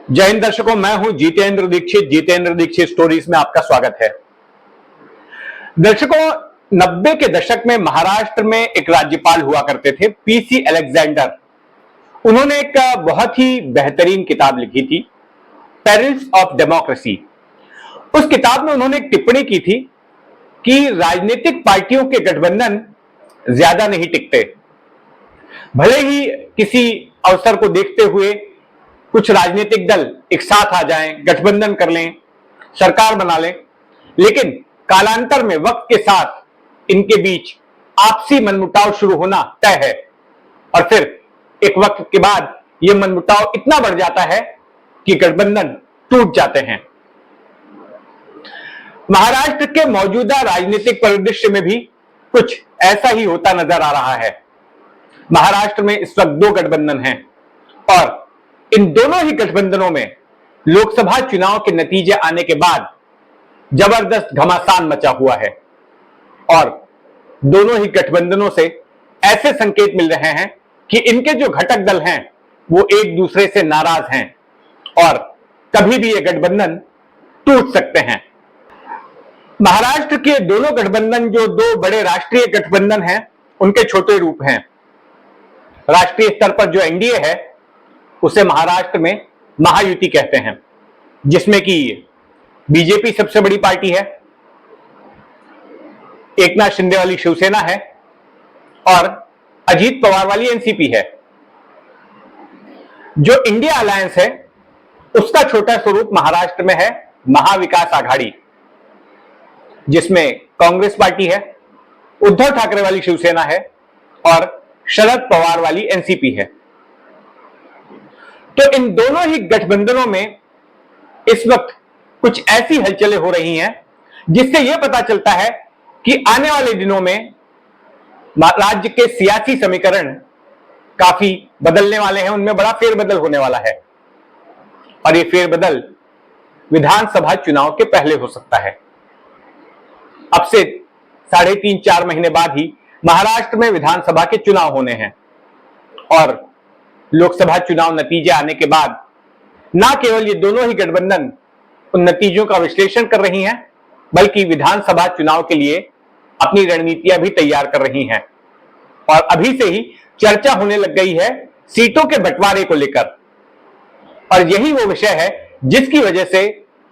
जय हिंद दर्शकों, मैं हूं जितेंद्र दीक्षित स्टोरीज में आपका स्वागत है। दर्शकों, 90 के दशक में महाराष्ट्र में एक राज्यपाल हुआ करते थे, पीसी अलेक्जेंडर। उन्होंने एक बहुत ही बेहतरीन किताब लिखी थी, पेरिल्स ऑफ डेमोक्रेसी। उस किताब में उन्होंने एक टिप्पणी की थी कि राजनीतिक पार्टियों के गठबंधन ज्यादा नहीं टिकते। भले ही किसी अवसर को देखते हुए कुछ राजनीतिक दल एक साथ आ जाएं, गठबंधन कर लें, सरकार बना लें, लेकिन कालांतर में वक्त के साथ इनके बीच आपसी मनमुटाव शुरू होना तय है और फिर एक वक्त के बाद यह मनमुटाव इतना बढ़ जाता है कि गठबंधन टूट जाते हैं। महाराष्ट्र के मौजूदा राजनीतिक परिदृश्य में भी कुछ ऐसा ही होता नजर आ रहा है। महाराष्ट्र में इस वक्त दो गठबंधन हैं और इन दोनों ही गठबंधनों में लोकसभा चुनाव के नतीजे आने के बाद जबरदस्त घमासान मचा हुआ है और दोनों ही गठबंधनों से ऐसे संकेत मिल रहे हैं कि इनके जो घटक दल हैं वो एक दूसरे से नाराज हैं और कभी भी ये गठबंधन टूट सकते हैं। महाराष्ट्र के दोनों गठबंधन, जो दो बड़े राष्ट्रीय गठबंधन हैं, उनके छोटे रूप हैं। राष्ट्रीय स्तर पर जो एनडीए है उसे महाराष्ट्र में महायुति कहते हैं, जिसमें कि बीजेपी सबसे बड़ी पार्टी है, एकनाथ शिंदे वाली शिवसेना है और अजीत पवार वाली एनसीपी है। जो इंडिया अलायंस है उसका छोटा स्वरूप महाराष्ट्र में है महाविकास आघाड़ी, जिसमें कांग्रेस पार्टी है, उद्धव ठाकरे वाली शिवसेना है और शरद पवार वाली एनसीपी है। तो इन दोनों ही गठबंधनों में इस वक्त कुछ ऐसी हलचलें हो रही हैं जिससे यह पता चलता है कि आने वाले दिनों में राज्य के सियासी समीकरण काफी बदलने वाले हैं, उनमें बड़ा फेरबदल होने वाला है और यह फेरबदल विधानसभा चुनाव के पहले हो सकता है। अब से 3.5-4 महीने बाद ही महाराष्ट्र में विधानसभा के चुनाव होने हैं और लोकसभा चुनाव नतीजे आने के बाद ना केवल ये दोनों ही गठबंधन उन नतीजों का विश्लेषण कर रही हैं, बल्कि विधानसभा चुनाव के लिए अपनी रणनीतियां भी तैयार कर रही हैं और अभी से ही चर्चा होने लग गई है सीटों के बंटवारे को लेकर। और यही वो विषय है जिसकी वजह से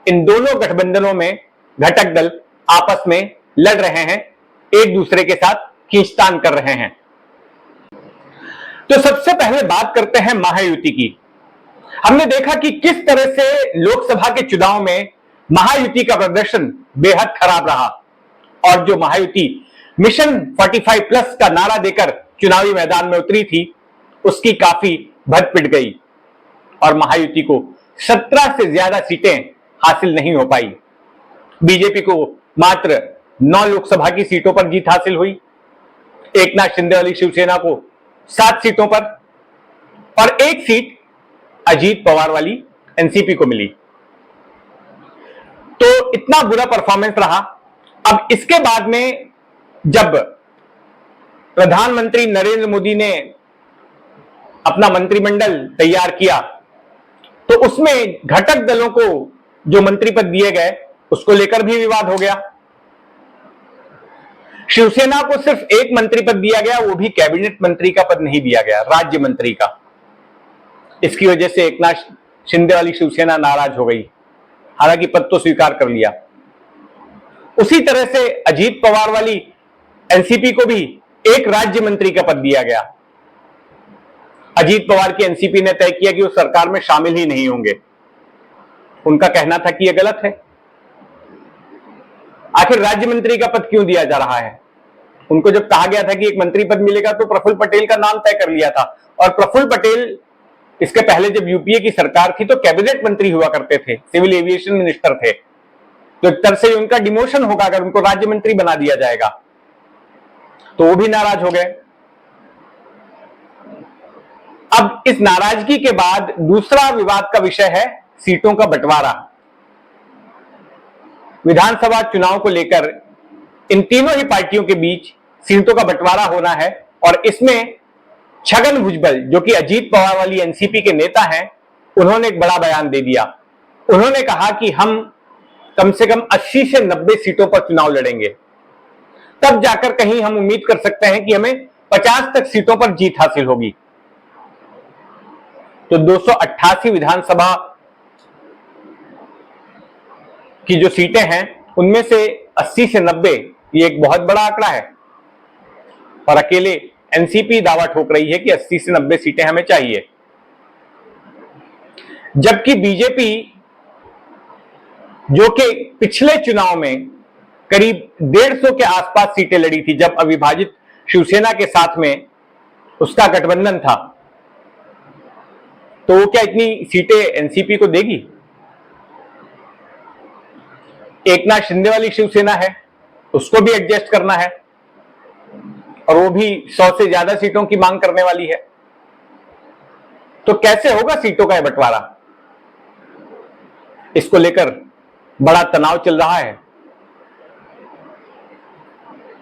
इन दोनों गठबंधनों में घटक दल आपस में लड़ रहे हैं, एक दूसरे के साथ खींचतान कर रहे हैं। तो सबसे पहले बात करते हैं महायुति की। हमने देखा कि किस तरह से लोकसभा के चुनाव में महायुति का प्रदर्शन बेहद खराब रहा और जो महायुति मिशन 45+ का नारा देकर चुनावी मैदान में उतरी थी उसकी काफी भद पिट गई और महायुति को 17 से ज्यादा सीटें हासिल नहीं हो पाई। बीजेपी को मात्र 9 लोकसभा की सीटों पर जीत हासिल हुई, एकनाथ शिंदे वाली शिवसेना को 7 सीटों पर और 1 सीट अजीत पवार वाली एनसीपी को मिली। तो इतना बुरा परफॉर्मेंस रहा। अब इसके बाद में जब प्रधानमंत्री नरेंद्र मोदी ने अपना मंत्रिमंडल तैयार किया तो उसमें घटक दलों को जो मंत्री पद दिए गए उसको लेकर भी विवाद हो गया। शिवसेना को सिर्फ 1 मंत्री पद दिया गया, वो भी कैबिनेट मंत्री का पद नहीं दिया गया, राज्य मंत्री का। इसकी वजह से एकनाथ शिंदे वाली शिवसेना नाराज हो गई, हालांकि पद तो स्वीकार कर लिया। उसी तरह से अजीत पवार वाली एनसीपी को भी 1 राज्य मंत्री का पद दिया गया। अजीत पवार की एनसीपी ने तय किया कि वो सरकार में शामिल ही नहीं होंगे। उनका कहना था कि यह गलत है। आखिर राज्य मंत्री का पद क्यों दिया जा रहा है? उनको जब कहा गया था कि एक मंत्री पद मिलेगा तो प्रफुल्ल पटेल का नाम तय कर लिया था और प्रफुल्ल पटेल इसके पहले जब यूपीए की सरकार थी तो कैबिनेट मंत्री हुआ करते थे, सिविल एविएशन मिनिस्टर थे। तो एक तरह से उनका डिमोशन होगा अगर उनको राज्य मंत्री बना दिया जाएगा। तो वो भी नाराज हो गए। अब इस नाराजगी के बाद दूसरा विवाद का विषय है सीटों का बंटवारा। विधानसभा चुनाव को लेकर इन तीनों ही पार्टियों के बीच सीटों का बंटवारा होना है और इसमें छगन भुजबल, जो कि अजीत पवार वाली एनसीपी के नेता हैं, उन्होंने एक बड़ा बयान दे दिया। उन्होंने कहा कि हम कम से कम 80 से 90 सीटों पर चुनाव लड़ेंगे, तब जाकर कहीं हम उम्मीद कर सकते हैं कि हमें 50 तक सीटों पर जीत हासिल होगी। तो 288 विधानसभा की जो सीटें हैं उनमें से 80 से 90 ये एक बहुत बड़ा आंकड़ा है, और अकेले एनसीपी दावा ठोक रही है कि 80 से 90 सीटें हमें चाहिए, जबकि बीजेपी जो कि पिछले चुनाव में करीब 150 के आसपास सीटें लड़ी थी जब अविभाजित शिवसेना के साथ में उसका गठबंधन था, तो वो क्या इतनी सीटें एनसीपी को देगी? एकनाथ शिंदे वाली शिवसेना है, उसको भी एडजस्ट करना है, और वो भी 100 से ज्यादा सीटों की मांग करने वाली है। तो कैसे होगा सीटों का बंटवारा? इसको लेकर बड़ा तनाव चल रहा है।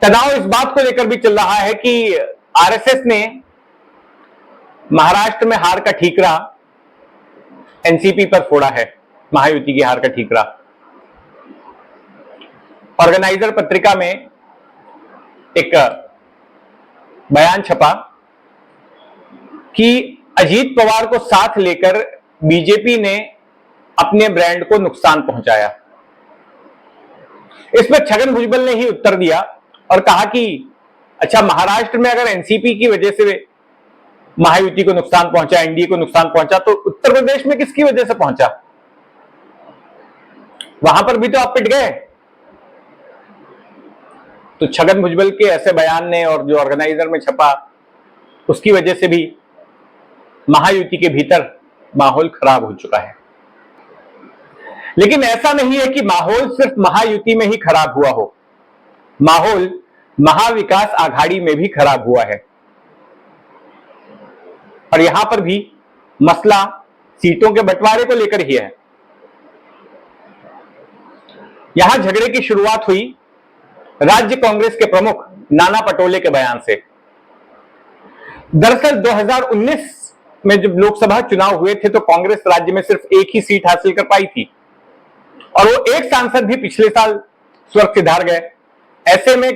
तनाव इस बात को लेकर भी चल रहा है कि आरएसएस ने महाराष्ट्र में हार का ठीकरा एनसीपी पर फोड़ा है, महायुति की हार का ठीकरा। ऑर्गेनाइजर पत्रिका में एक बयान छपा कि अजीत पवार को साथ लेकर बीजेपी ने अपने ब्रांड को नुकसान पहुंचाया। इस पर छगन भुजबल ने ही उत्तर दिया और कहा कि अच्छा, महाराष्ट्र में अगर एनसीपी की वजह से महायुति को नुकसान पहुंचा, एनडीए को नुकसान पहुंचा, तो उत्तर प्रदेश में किसकी वजह से पहुंचा? वहां पर भी तो आप पिट गए। तो छगन भुजबल के ऐसे बयान ने और जो ऑर्गेनाइजर में छपा उसकी वजह से भी महायुति के भीतर माहौल खराब हो चुका है। लेकिन ऐसा नहीं है कि माहौल सिर्फ महायुति में ही खराब हुआ हो, माहौल महाविकास आघाड़ी में भी खराब हुआ है, और यहां पर भी मसला सीटों के बंटवारे को लेकर ही है। यहां झगड़े की शुरुआत हुई राज्य कांग्रेस के प्रमुख नाना पटोले के बयान से। दरअसल 2019 में जब लोकसभा चुनाव हुए थे तो कांग्रेस राज्य में सिर्फ एक ही सीट हासिल कर पाई थी, और वो एक सांसद भी पिछले साल स्वर्ग सिधार गए। ऐसे में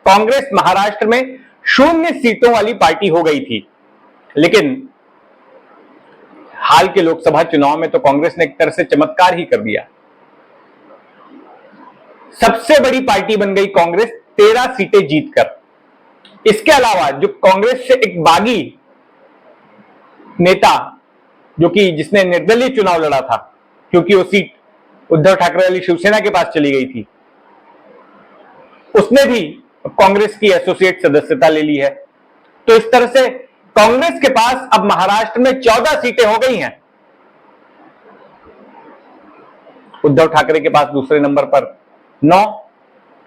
कांग्रेस महाराष्ट्र में 0 सीटों वाली पार्टी हो गई थी। लेकिन हाल के लोकसभा चुनाव में तो कांग्रेस ने एक तरह से चमत्कार ही कर दिया। सबसे बड़ी पार्टी बन गई कांग्रेस 13 सीटें जीतकर। इसके अलावा जो कांग्रेस से एक बागी नेता, जो कि जिसने निर्दलीय चुनाव लड़ा था क्योंकि वो सीट उद्धव ठाकरे वाली शिवसेना के पास चली गई थी, उसने भी कांग्रेस की एसोसिएट सदस्यता ले ली है। तो इस तरह से कांग्रेस के पास अब महाराष्ट्र में 14 सीटें हो गई हैं। उद्धव ठाकरे के पास दूसरे नंबर पर 9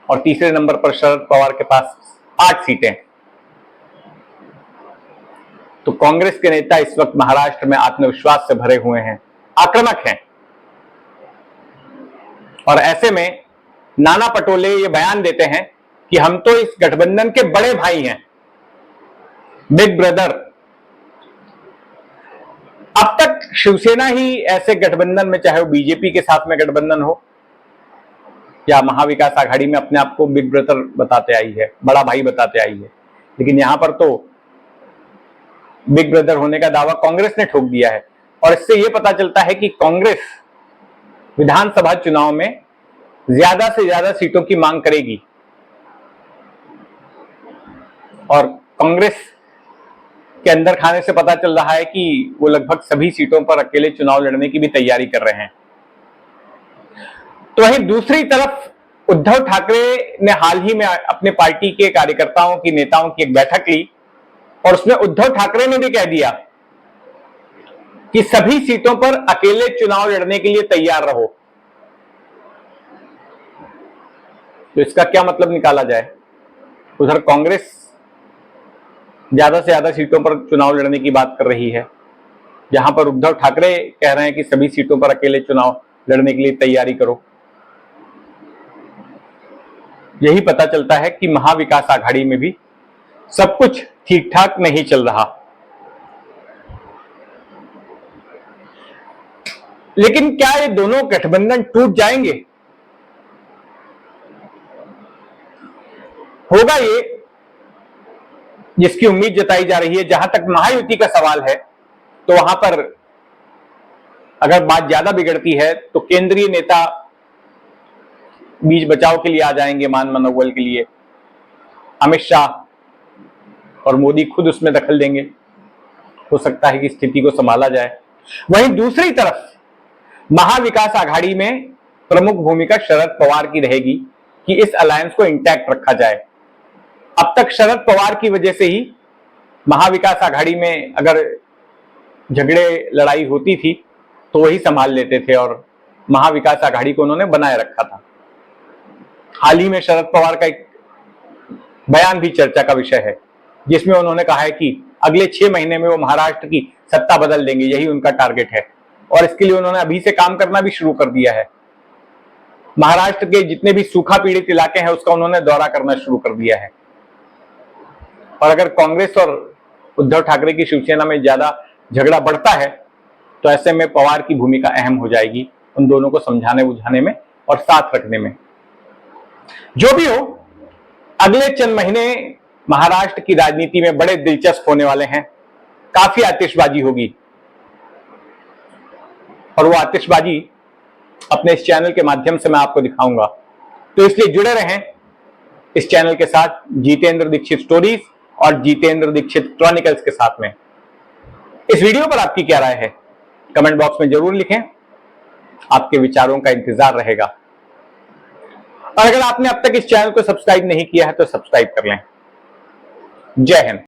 और तीसरे नंबर पर शरद पवार के पास 8 सीटें। तो कांग्रेस के नेता इस वक्त महाराष्ट्र में आत्मविश्वास से भरे हुए हैं, आक्रामक हैं, और ऐसे में नाना पटोले ये बयान देते हैं कि हम तो इस गठबंधन के बड़े भाई हैं, बिग ब्रदर। अब तक शिवसेना ही ऐसे गठबंधन में, चाहे वो बीजेपी के साथ में गठबंधन हो या महाविकास आघाड़ी में, अपने आप को बिग ब्रदर बताते आई है, बड़ा भाई बताते आई है। लेकिन यहां पर तो बिग ब्रदर होने का दावा कांग्रेस ने ठोक दिया है, और इससे यह पता चलता है कि कांग्रेस विधानसभा चुनाव में ज्यादा से ज्यादा सीटों की मांग करेगी, और कांग्रेस के अंदर खाने से पता चल रहा है कि वो लगभग सभी सीटों पर अकेले चुनाव लड़ने की भी तैयारी कर रहे हैं। तो वहीं दूसरी तरफ उद्धव ठाकरे ने हाल ही में अपने पार्टी के कार्यकर्ताओं की, नेताओं की एक बैठक ली, और उसमें उद्धव ठाकरे ने भी कह दिया कि सभी सीटों पर अकेले चुनाव लड़ने के लिए तैयार रहो। तो इसका क्या मतलब निकाला जाए? उधर कांग्रेस ज्यादा से ज्यादा सीटों पर चुनाव लड़ने की बात कर रही है, जहां पर उद्धव ठाकरे कह रहे हैं कि सभी सीटों पर अकेले चुनाव लड़ने के लिए तैयारी करो। यही पता चलता है कि महाविकास आघाड़ी में भी सब कुछ ठीक ठाक नहीं चल रहा। लेकिन क्या ये दोनों गठबंधन टूट जाएंगे? होगा ये जिसकी उम्मीद जताई जा रही है। जहां तक महायुति का सवाल है तो वहां पर अगर बात ज्यादा बिगड़ती है तो केंद्रीय नेता बीच बचाव के लिए आ जाएंगे, मान मनोबल के लिए। अमित शाह और मोदी खुद उसमें दखल देंगे। हो सकता है कि स्थिति को संभाला जाए। वहीं दूसरी तरफ महाविकास आघाड़ी में प्रमुख भूमिका शरद पवार की रहेगी कि इस अलायंस को इंटैक्ट रखा जाए। अब तक शरद पवार की वजह से ही महाविकास आघाड़ी में अगर झगड़े लड़ाई होती थी तो वही संभाल लेते थे और महाविकास आघाड़ी को उन्होंने बनाए रखा था। हाल ही में शरद पवार का एक बयान भी चर्चा का विषय है, जिसमें उन्होंने कहा है कि अगले 6 महीने में वो महाराष्ट्र की सत्ता बदल देंगे, यही उनका टारगेट है। और इसके लिए उन्होंने अभी से काम करना भी शुरू कर दिया है। महाराष्ट्र के जितने भी सूखा पीड़ित इलाके हैं उसका उन्होंने दौरा करना शुरू कर दिया है। और अगर कांग्रेस और उद्धव ठाकरे की शिवसेना में ज्यादा झगड़ा बढ़ता है तो ऐसे में पवार की भूमिका अहम हो जाएगी, उन दोनों को समझाने बुझाने में और साथ रखने में। जो भी हो, अगले चंद महीने महाराष्ट्र की राजनीति में बड़े दिलचस्प होने वाले हैं। काफी आतिशबाजी होगी और वो आतिशबाजी अपने इस चैनल के माध्यम से मैं आपको दिखाऊंगा। तो इसलिए जुड़े रहें इस चैनल के साथ, जितेंद्र दीक्षित स्टोरीज और जितेंद्र दीक्षित क्रॉनिकल्स के साथ में। इस वीडियो पर आपकी क्या राय है कमेंट बॉक्स में जरूर लिखें। आपके विचारों का इंतजार रहेगा। और अगर आपने अब तक इस चैनल को सब्सक्राइब नहीं किया है तो सब्सक्राइब कर लें। जय हिंद।